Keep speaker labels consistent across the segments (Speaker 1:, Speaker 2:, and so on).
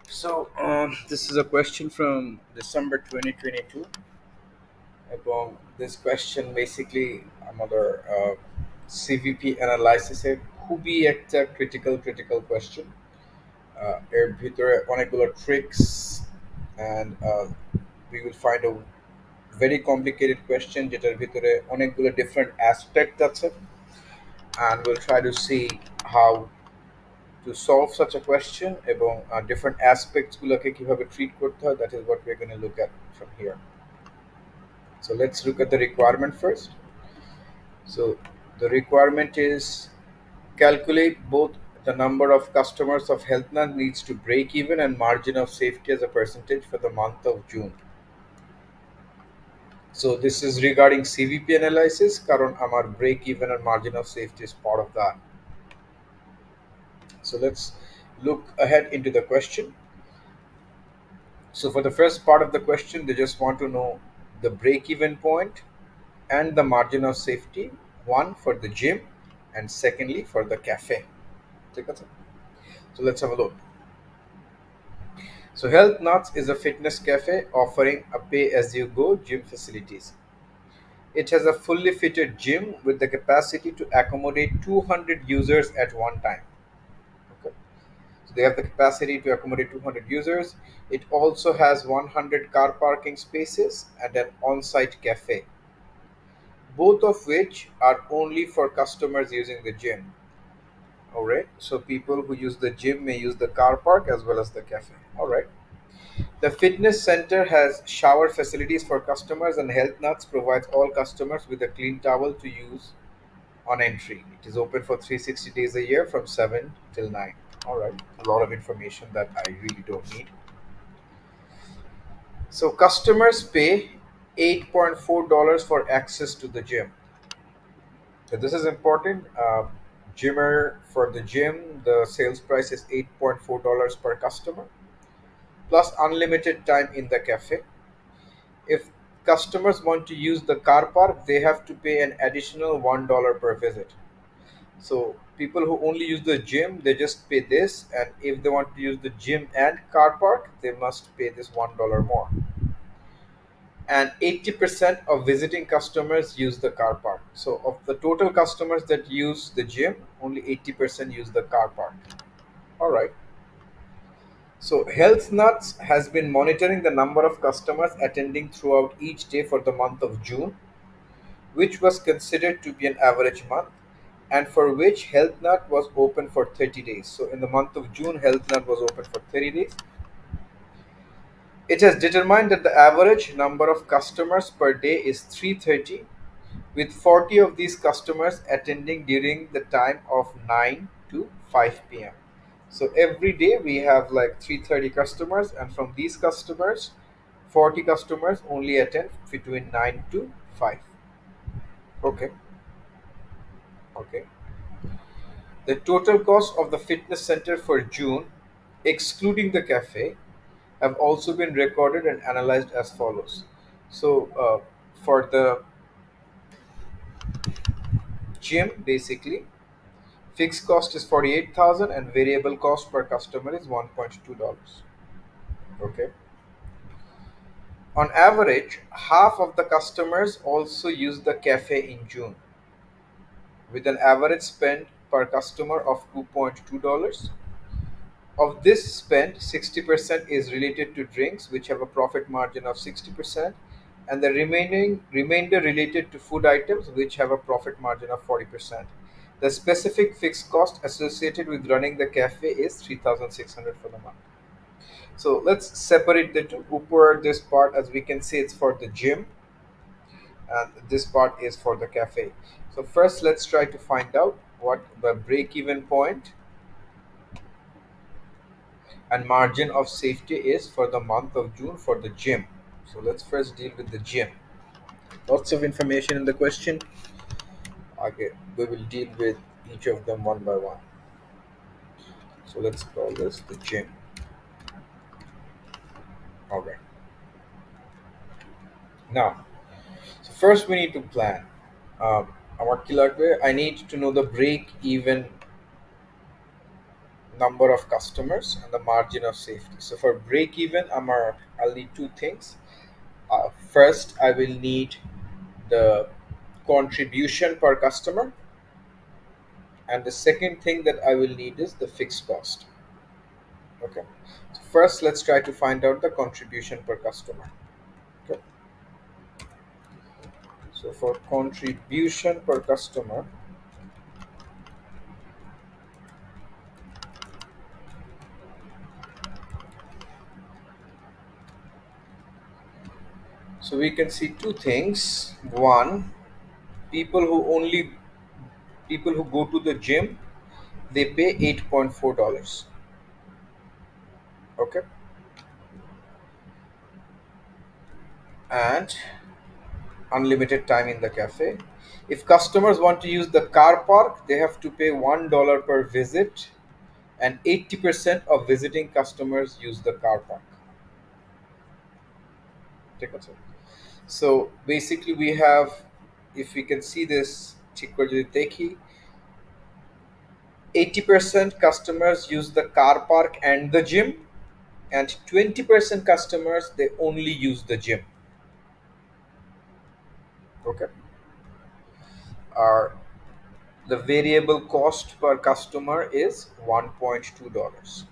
Speaker 1: This is a question from December 2022. This question basically আমাদের CVP Analysis খুবই একটা critical question. এর ভিতরে অনেকগুলো tricks and we will find a very complicated question যেটার ভিতরে অনেকগুলো different aspect আছে, and we'll try to see how to solve such a question এবং different aspects গুলোকে কিভাবে treat করতে হয়. That is what we're going to look at from here. So let's look at the requirement first. So the requirement is calculate both the number of customers of HealthNet needs to break even and margin of safety as a percentage for the month of June. So this is regarding CVP analysis কারণ আমার break even and margin of safety is part of that. So let's look ahead into the question. So for the first part of the question, they just want to know the break even point and the margin of safety, one for the gym and secondly for the cafe. ঠিক আছে? So let's have a look. So Health Nuts is a fitness cafe offering a pay-as-you-go gym facilities. It has a fully fitted gym with the capacity to accommodate 200 users at one time. Okay. So they have the capacity to accommodate 200 users. It also has 100 car parking spaces and an on-site cafe, both of which are only for customers using the gym. All right. So people who use the gym may use the car park as well as the cafe. All right. The fitness center has shower facilities for customers, and Health Nuts provides all customers with a clean towel to use on entry. It is open for 360 days a year from 7 till 9. All right. A lot of information that I really don't need. So customers pay $8.4 for access to the gym. So this is important. Gymmer for the gym, the sales price is $8.4 per customer, plus unlimited time in the cafe. If customers want to use the car park, they have to pay an additional $1 per visit. So people who only use the gym, they just pay this, and if they want to use the gym and car park, they must pay this $1 more. And 80% of visiting customers use the car park. So of the total customers that use the gym, only 80% use the car park. All right. So Health Nuts has been monitoring the number of customers attending throughout each day for the month of June, which was considered to be an average month, and for which HealthNut was open for 30 days. So in the month of June, HealthNut was open for 30 days. It has determined that the average number of customers per day is 330, with 40 of these customers attending during the time of 9 to 5 p.m. So every day we have like 330 customers, and from these customers, 40 customers only attend between 9 to 5. Okay, okay. The total cost of the fitness center for June, excluding the cafe, have also been recorded and analyzed as follows. So, for the gym, basically, fixed cost is 48,000 and variable cost per customer is $1.2. Okay. On average, half of the customers also use the cafe in June, with an average spend per customer of $2.2. Of this spend, 60% is related to drinks, which have a profit margin of 60%, and the remainder related to food items, which have a profit margin of 40%. The specific fixed cost associated with running the cafe is 3,600 for the month. So let's separate the two. Upper, this part, as we can see, it's for the gym, and this part is for the cafe. So first, let's try to find out what the break-even point and margin of safety is for the month of June for the gym. So let's first deal with the gym. Lots of information in the question. Okay, we will deal with each of them one by one. So let's call this the gym. All right. Now, so first we need to plan. Um, I need to know the break even number of customers and the margin of safety. So for break even, I'll need two things. First, I will need the contribution per customer, and the second thing that I will need is the fixed cost. Okay. So first, let's try to find out the contribution per customer. Okay. So for contribution per customer, so we can see two things. One, people who only people who go to the gym, they pay $8.4. Okay. And unlimited time in the cafe. If customers want to use the car park, they have to pay $1 per visit, and 80% of visiting customers use the car park. Take a second. So basically, we have, if we can see this, equal to देखी, 80% customers use the car park and the gym, and 20% customers they only use the gym. Okay. Our The variable cost per customer is $1.2.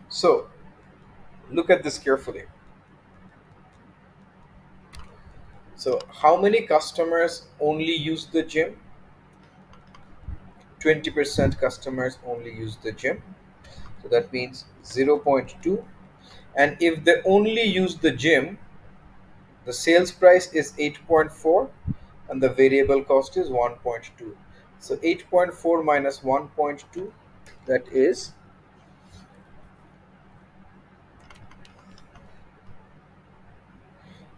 Speaker 1: So look at this carefully. So how many customers only use the gym? 20% customers only use the gym. So that means zero point 0.2. And if they only use the gym, the sales price is 8.4 and the variable cost is 1.2. So 8.4 minus 1.2, that is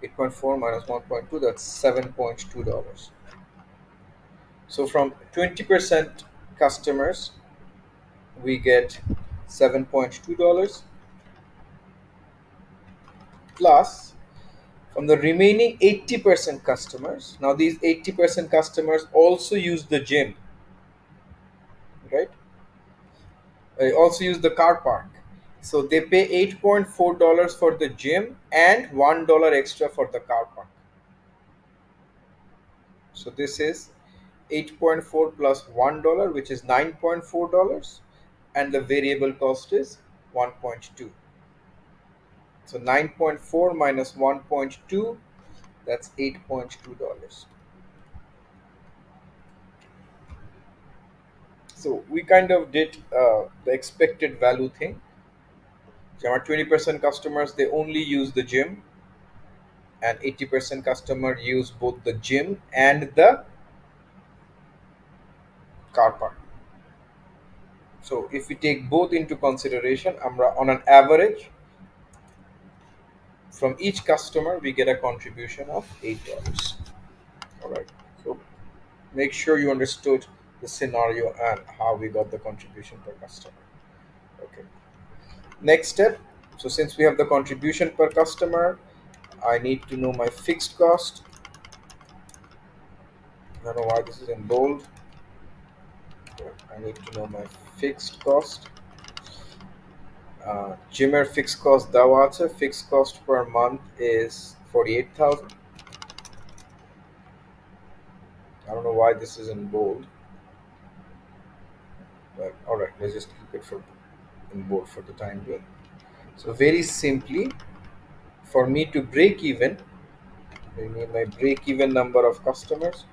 Speaker 1: 8.4 minus 1.2, that's $7.2. So from 20% customers, we get $7.2, plus from the remaining 80% customers. Now these 80% customers also use the gym, right? They also use the car park. So they pay $8.4 for the gym and $1 extra for the car park. So this is 8.4 plus $1, which is $9.4, and the variable cost is 1.2. So 9.4 minus 1.2, that's $8.2. So we kind of did the expected value thing. So our 20% customers they only use the gym, and 80% customer use both the gym and the car park. So if we take both into consideration, on an average, from each customer we get a contribution of $8. All right. So make sure you understood the scenario and how we got the contribution per customer. Okay. Next step. So since we have the contribution per customer, I need to know my fixed cost. I don't know why this is in bold. I need to know my fixed cost. Jimmer fixed cost দেওয়া fixed cost per month is 48,000. I don't know why this is in bold, but all right, let's just keep it for in bold for the time being. So very simply, for me to break even, I need my break even number of customers.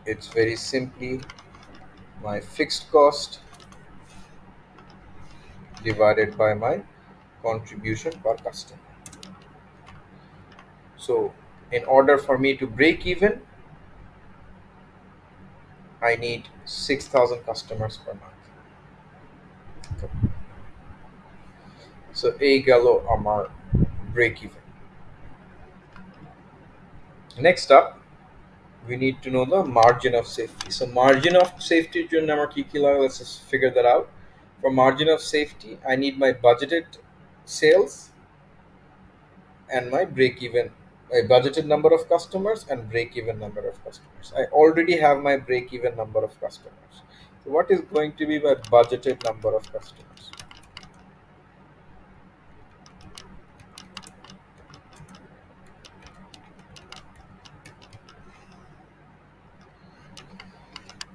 Speaker 1: It's very simply my fixed cost divided by my contribution per customer. So in order for me to break even, I need 6,000 customers per month. Okay. So এই গেল আমার break even. Next up, we need to know the margin of safety. So margin of safety, let's just figure that out. For margin of safety, I need my budgeted sales and my break even, my budgeted number of customers and break even number of customers. I already have my break even number of customers. So what is going to be my budgeted number of customers?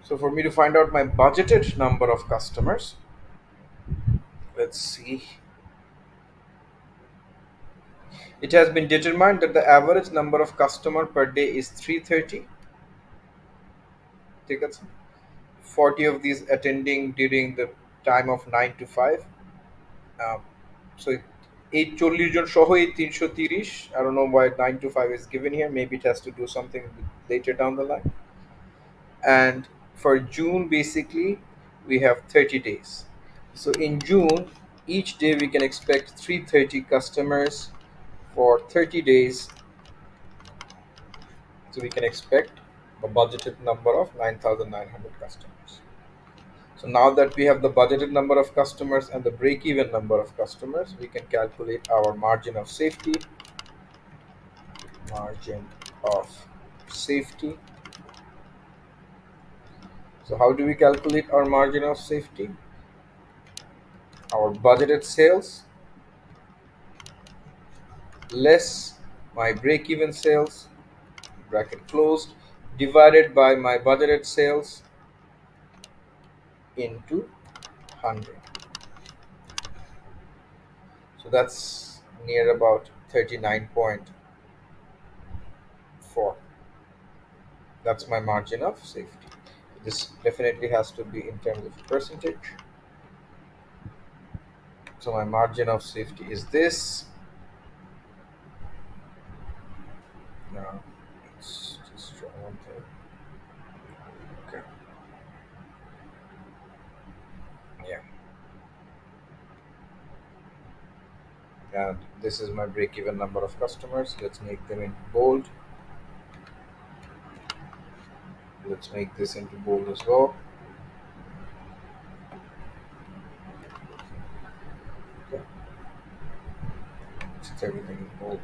Speaker 1: So for me to find out my budgeted number of customers, let's see. It has been determined that the average number of customer per day is 330 tickets. 40 of these attending during the time of 9 to 5. Um, so এই 40 জন সহ এই 330, I don't know why 9 to 5 is given here, maybe it has to do something later down the line. And for June basically we have 30 days. So in June each day we can expect 330 customers for 30 days. So we can expect a budgeted number of 9,900 customers. So now that we have the budgeted number of customers and the break-even number of customers, we can calculate our margin of safety. Margin of safety. So how do we calculate our margin of safety? Our budgeted sales less my break-even sales, bracket closed, divided by my budgeted sales into 100. So that's near about 39.4. That's my margin of safety. This definitely has to be in terms of percentage. So my margin of safety is this. Now let's just try one thing. Okay. Yeah. And this is my break-even number of customers. Let's make them in bold. Let's make this into bold as well. Okay. It's everything in bold.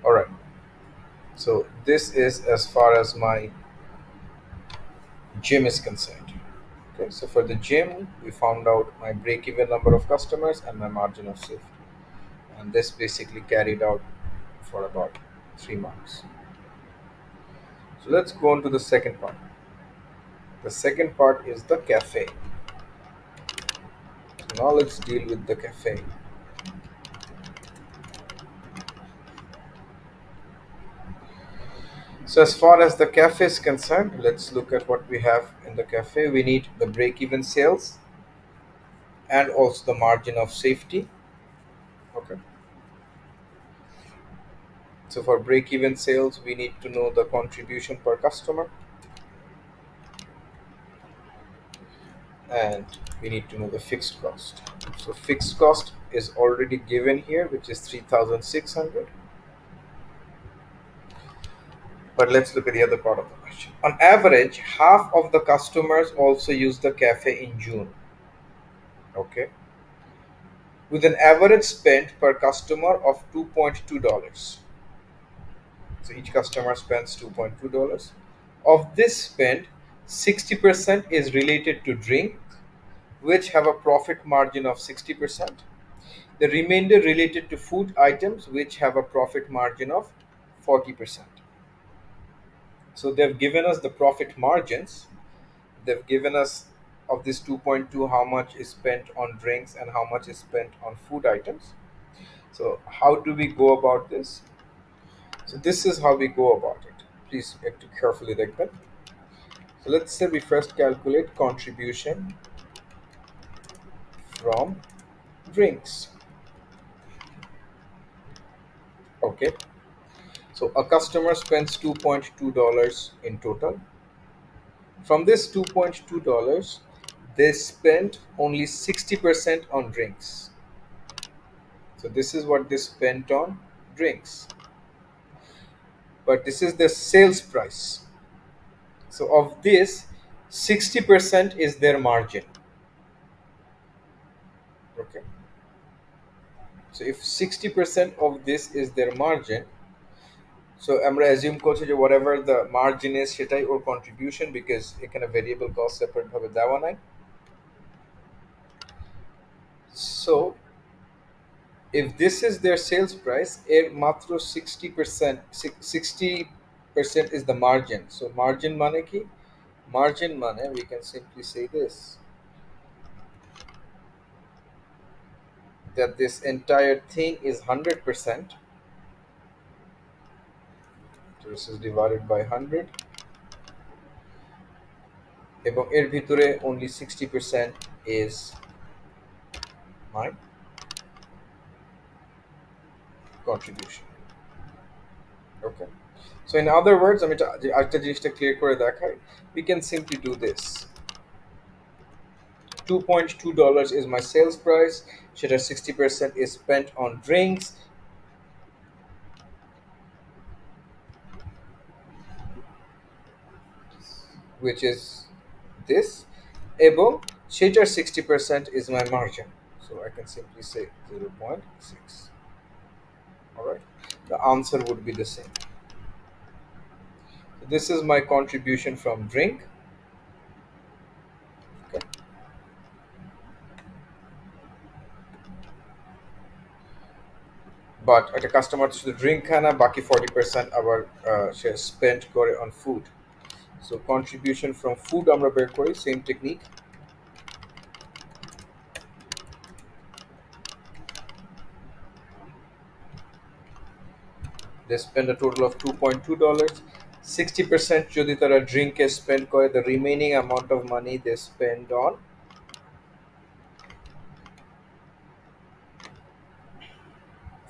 Speaker 1: All right. So this is as far as my gym is concerned. Okay. So for the gym, we found out my break-even number of customers and my margin of safety. And this basically carried out for about 3 months. So let's go on to the second part. The second part is the cafe. So now let's deal with the cafe. So as far as the cafe is concerned, let's look at what we have in the cafe. We need the break-even sales and also the margin of safety. Okay. So for break-even sales, we need to know the contribution per customer, and we need to know the fixed cost. So fixed cost is already given here, which is 3,600. But let's look at the other part of the question. On average, half of the customers also use the cafe in June. Okay. With an average spend per customer of $2.2. So each customer spends $2.2. Of this spend, 60% is related to drink, which have a profit margin of 60%. The remainder related to food items, which have a profit margin of 40%. So they've given us the profit margins. They've given us of this 2.2 how much is spent on drinks and how much is spent on food items. So how do we go about this? So this is how we go about it. Please act carefully like that. So let's say we first calculate contribution from drinks. Okay. So a customer spends $2.2 in total. From this $2.2, they spent only 60% on drinks. So this is what they spent on drinks. But this is the sales price. So of this, 60% is their margin. Okay. So if 60% of this is their margin, so আমরা assume করছি যে whatever the margin is সেটাই ওর contribution, because এখানে variable cost separate ভাবে দেওয়া নাই। So if this is their sales price, এর মাত্র 60%, 60% is the margin. So margin মানে কি? Margin মানে, we can simply say this, that this entire thing is 100%. So this is divided by 100, এবং এর ভিতরে only 60% is my contribution. Okay. So in other words, আমি আরেকটা জিনিসটা ক্লিয়ার করে দেখাই, we can simply do this. $2.2 is my sales price, সেটা 60% is spent on drinks, which is this, এবং সেটার 60% is my margin. So I can simply say 0.6. Alright, the answer would be the same. So this is my contribution from drink. Okay. But একটা customer শুধু drink খায় না, বাকি 40% আবার সে spend করে on food. So contribution from food আমরা বের করি, same technique. They spend a total of $2.2. 60% যদি তারা ড্রিঙ্কে স্পেন্ড করে, the remaining amount of money they spend on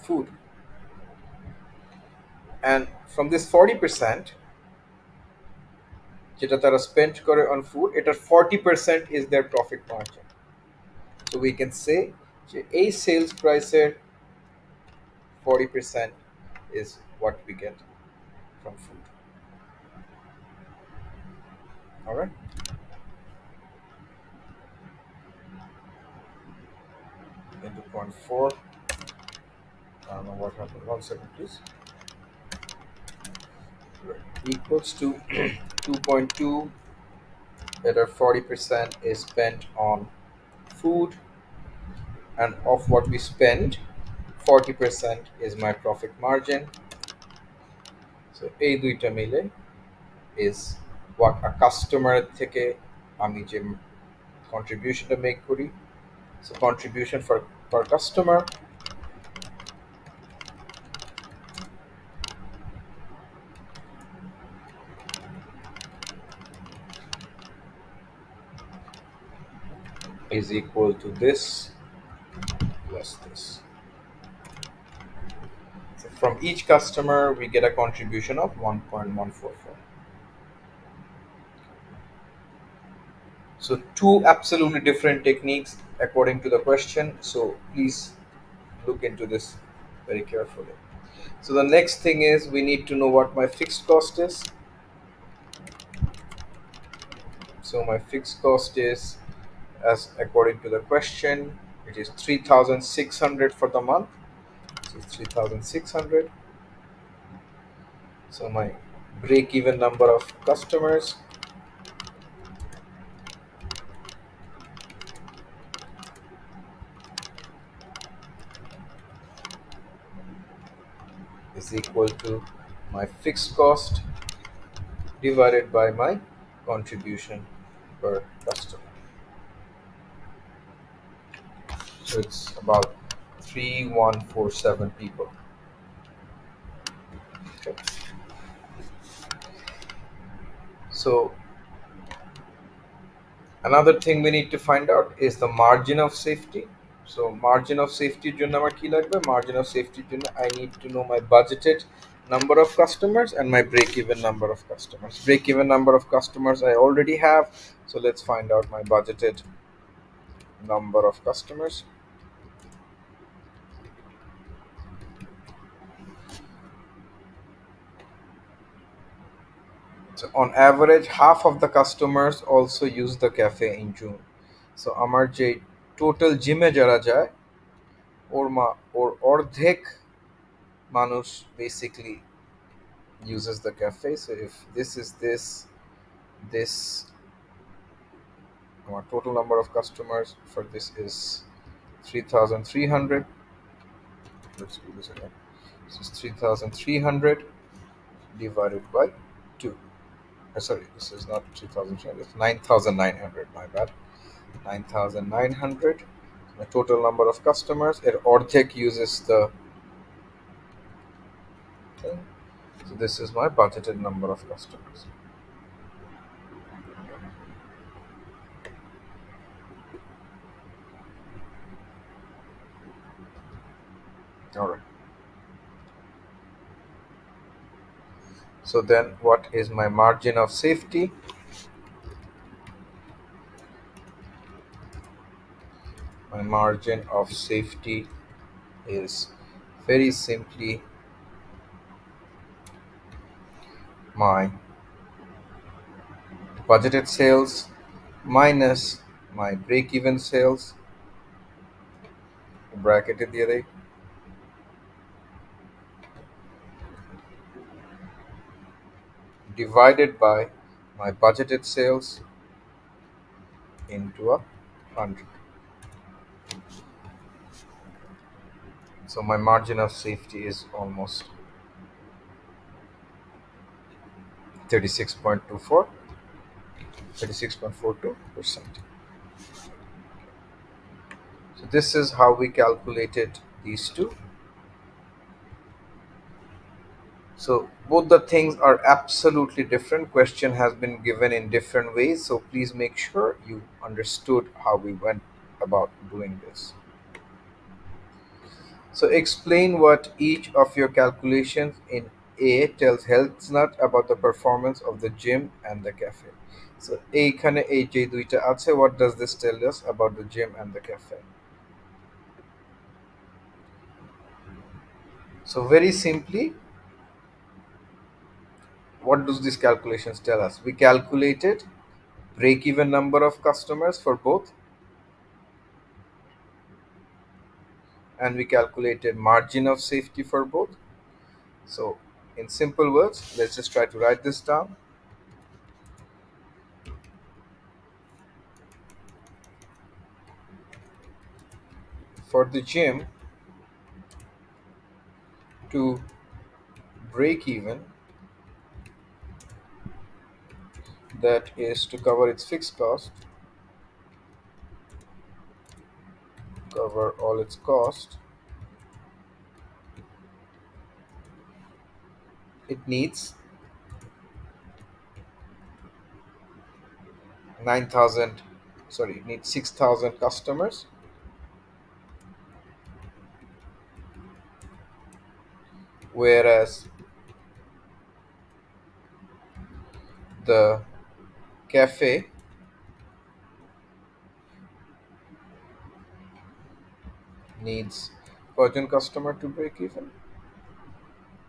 Speaker 1: food. And from this 40% যেটা তারা স্পেন্ড করে on food, এটার 40% is their profit margin. So we can say যে এই sales প্রাইসের 40% is what we get from food. Alright. Into 0.4. I don't know what happened. 1 second, please. Equals to 2.2, that are 40% is spent on food, and of what we spend, 40% is my profit margin. So এই দুইটা মিলে is what a customer থেকে আমি যে contributionটা make করি. So contribution for per customer is equal to this plus this. So from each customer we get a contribution of 1.144. So two absolutely different techniques according to the question. So please look into this very carefully. So the next thing is we need to know what my fixed cost is. So my fixed cost is, as according to the question, it is 3,600 for the month. So 3,600. So my break-even number of customers is equal to my fixed cost divided by my contribution per customer. So it's about 3,147 people. Okay. So another thing we need to find out is the margin of safety. So margin of safety জন্য আমার কি লাগবে? Margin of safety জন্য I need to know my budgeted number of customers and my break-even number of customers. Break-even number of customers I already have. So let's find out my budgeted number of customers. So So on average, half of the customers also use the cafe in June. So আমার যে total জিমে যারা যায় ওর অর্ধেক মানুষ basically uses the cafe. So if this is this our total number of customers for this is 3,300. Let's do this again. This is 3,300 divided by 2. Sorry, this is not 3,300, it's 9,900, my bad. 9,900. The total number of customers. Orthek uses the thing. So this is my budgeted number of customers. All right. So then what is my margin of safety? My margin of safety is very simply my budgeted sales minus my break-even sales, bracket দিয়ে দেই, divided by my budgeted sales into 100. So my margin of safety is almost 36.24, 36.42%. So this is how we calculated these two. So both the things are absolutely different. Question has been given in different ways. So please make sure you understood how we went about doing this. So explain what each of your calculations in A tells Health Nut about the performance of the gym and the cafe. So এইখানে এই যে দুইটা আছে, what does this tell us about the gym and the cafe? So very simply, what does these calculations tell us? We calculated break-even number of customers for both, and we calculated margin of safety for both. So in simple words, let's just try to write this down. For the gym to break even, that is to cover its fixed cost, cover all its cost, it needs 9,000, sorry, it needs 6,000 customers, whereas the cafe needs per customer to break even,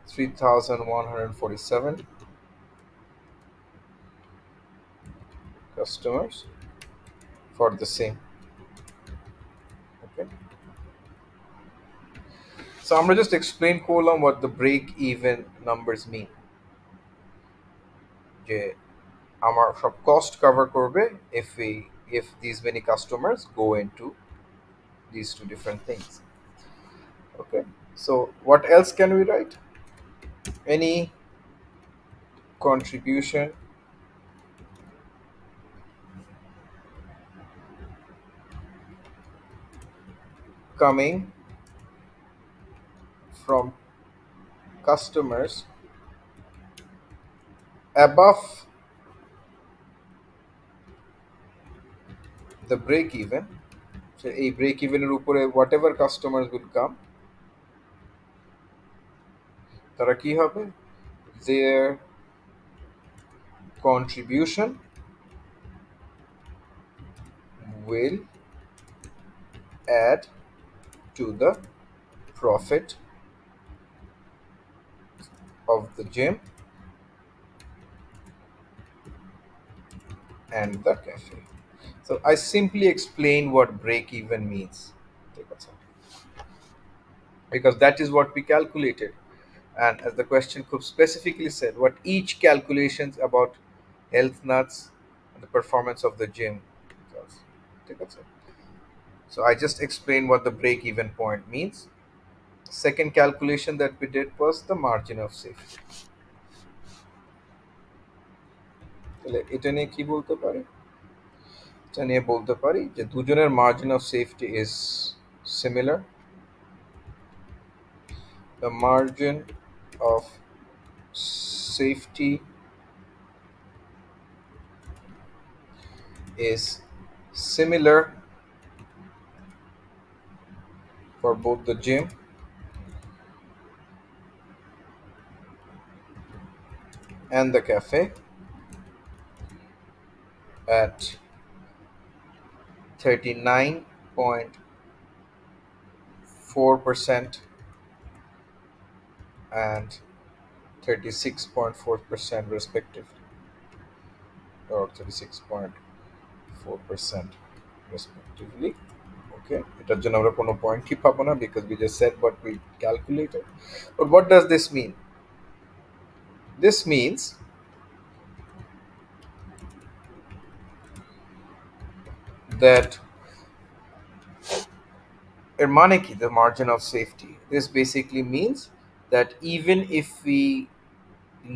Speaker 1: 3,147 customers for the same. Okay. So I'm gonna just explain column what the break even numbers mean. যে আমার সব cost cover করবে if these many customers go into these two different things. Okay. So what else can we write? Any contribution coming from customers above the break even. So a break even উপরে whatever customers will come, তারা কি হবে? Their contribution will add to the profit of the gym and the cafe. So I simply explain what break even means. Take a second. Because that is what we calculated. And as the question could specifically said, what each calculations about health nuts and the performance of the gym does. Take a second. So I just explained what the break even point means. Second calculation that we did was the margin of safety. তাহলে এটা নিয়ে কি বলতে পারি? এটা নিয়ে বলতে পারি যে দুজনের margin of safety is similar. The margin of safety is similar for both the gym and the cafe at 39.4% and 36.4% respectively, or 36.4% respectively. Okay, এটার জন্য আমরা কোনো point কি পাবো না because we just said what we calculated. But what does this mean? This means that এর মানে কি the margin of safety? This basically means that even if we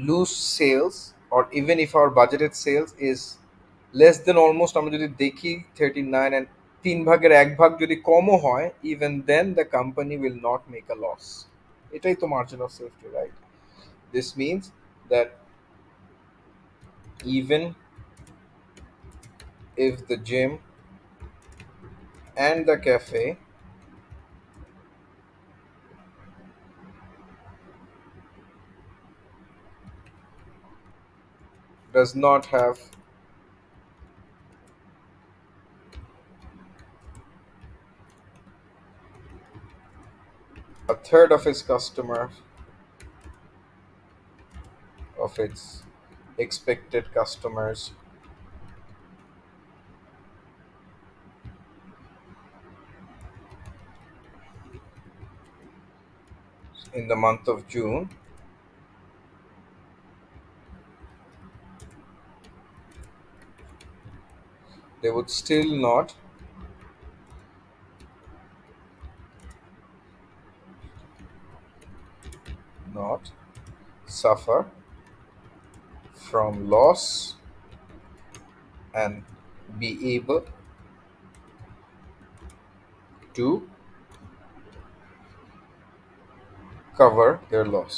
Speaker 1: lose sales, or even if our budgeted sales is less than almost আমরা যদি দেখি 39 and তিন ভাগের এক ভাগ যদি কমও হয়, even then the company will not make a loss. এটাই তো margin of safety, right? This means that even if the gym and the cafe does not have a third of its customers, of its expected customers in the month of June, they would still not suffer from loss and be able to cover their loss.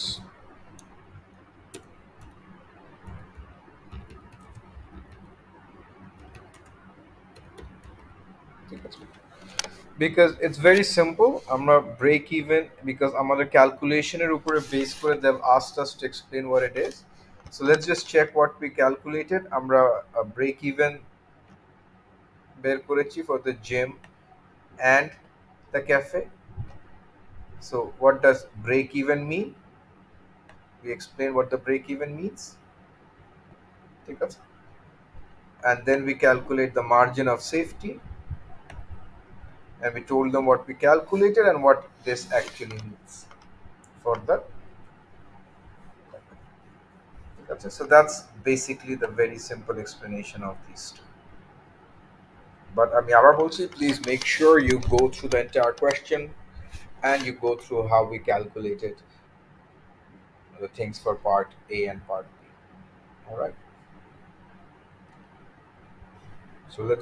Speaker 1: Because it's very simple, আমরা break even, because আমাদের ক্যালকুলেশনের উপরে base করে they've asked us to explain what it is. So let's just check what we calculated. আমরা break even বের করেছি for the gym and the cafe. So what does break even mean? We explain what the break even means. ঠিক আছে? And then we calculate the margin of safety, and we told them what we calculated and what this actually means for the. That's it. So that's basically the very simple explanation of these two. But আমি আবার বলছি, please make sure you go through the entire question and you go through how we calculated the things for part A and part B. All right. So let's